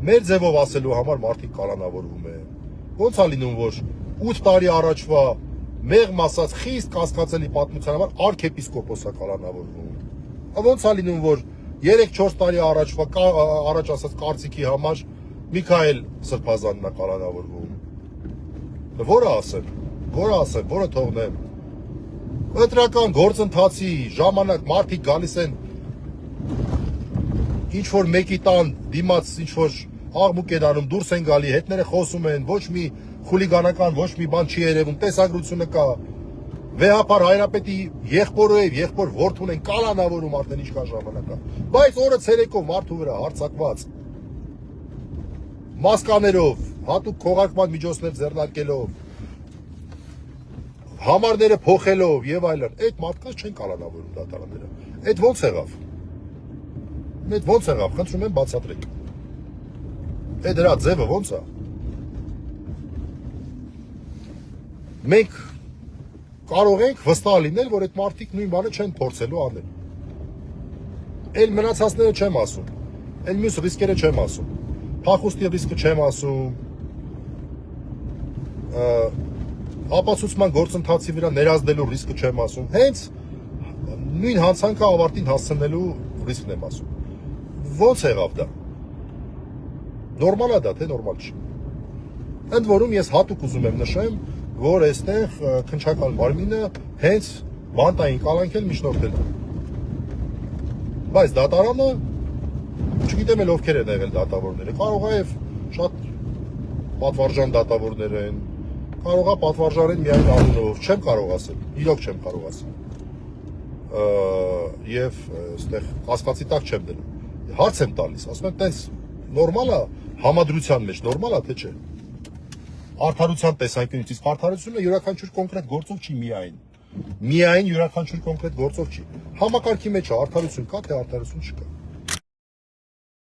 մեր ձևով ասելու համար մարդիկ կալանավորվում են։ Ոնց է լինում, որ 8 տարի առաջվա մեղմ ասած խիստ կասկածելի պատմության համար արքեպիսկոպոսը կալանավորվում։ Ոնց է լինում, որ 3-4 տարի առաջվա առաջ ասած կարծիքի համար Միքայել Սրբազանն է կալանավորվում։ Որը ասեմ, որը թողնեմ։ Ընտրական գործընթացի ժամանակ մարդիկ գալիս են ինչ որ մեկի տան դիմաց ինչ որ աղմուկ են անում, դուրս են գալի, հետները խոսում են, ոչ մի խուլիգանական, ոչ մի բան չի երևում, տեսագրությունը կա։ Վեհապար Հայրապետի եղբորը եւ եղբոր որդուն են կալանավորում արդեն ինչքան ժամանակ է։ Բայց օրը ցերեկով մարդու վրա հարձակված մասկաներով, հատուկ քողարկման միջոցներ ձեռնարկելով, համարները փոխելով եւ այլն, այդ մարդկանց չեն կալանավորում դատարանները։ Այդ ո՞նց եղավ, խնդրում եմ բացատրեք։ Այդ դրա ձևը ո՞նց է։ Մենք կարող ենք վստահ լինել, որ այդ մարդիկ նույն բանը չեն փորձելու անել։ Էլ մնացածները չեմ ասում, էլ մյուս ռիսկերը չեմ ասում, փախուստի ռիսկը չեմ ասում, ապացուցման գործընթացի վրա ներազդելու ռիսկը չեմ ասում, հենց նույն հանցանքը ավարտին հասցնելու ռիսկն եմ ասում։ Ոնց եղավ դա։ Նորմալ է դա, թե նորմալ չի։ Ընդ որում ես հատուկ ուզում եմ նշեմ, որ այստեղ քննչական մարմինը հենց բանտային կալանքել միջնորդել է։ Բայց դատարանը, չգիտեմ էլ ովքեր են եղել դատավորները, կարող է եւ շատ պատվարժան դատավորներ են, կարող է պատվարժան միայն անունով, չեմ կարող ասել, իրոք չեմ կարող ասել։ Եվ այստեղ կասկածի տակ չեմ դնում։ Հարց եմ տալիս, ասում եմ, տենց նորմալ է համադրության մեջ, նորմալ է թե չէ։ Արդարության տեսանկյունից, իսկ արդարությունը յուրաքանչյուր կոնկրետ գործով չի միայն յուրաքանչյուր կոնկրետ գործով չի։ Համակարգի մեջ է արդարություն կա, թե արդարություն չկա։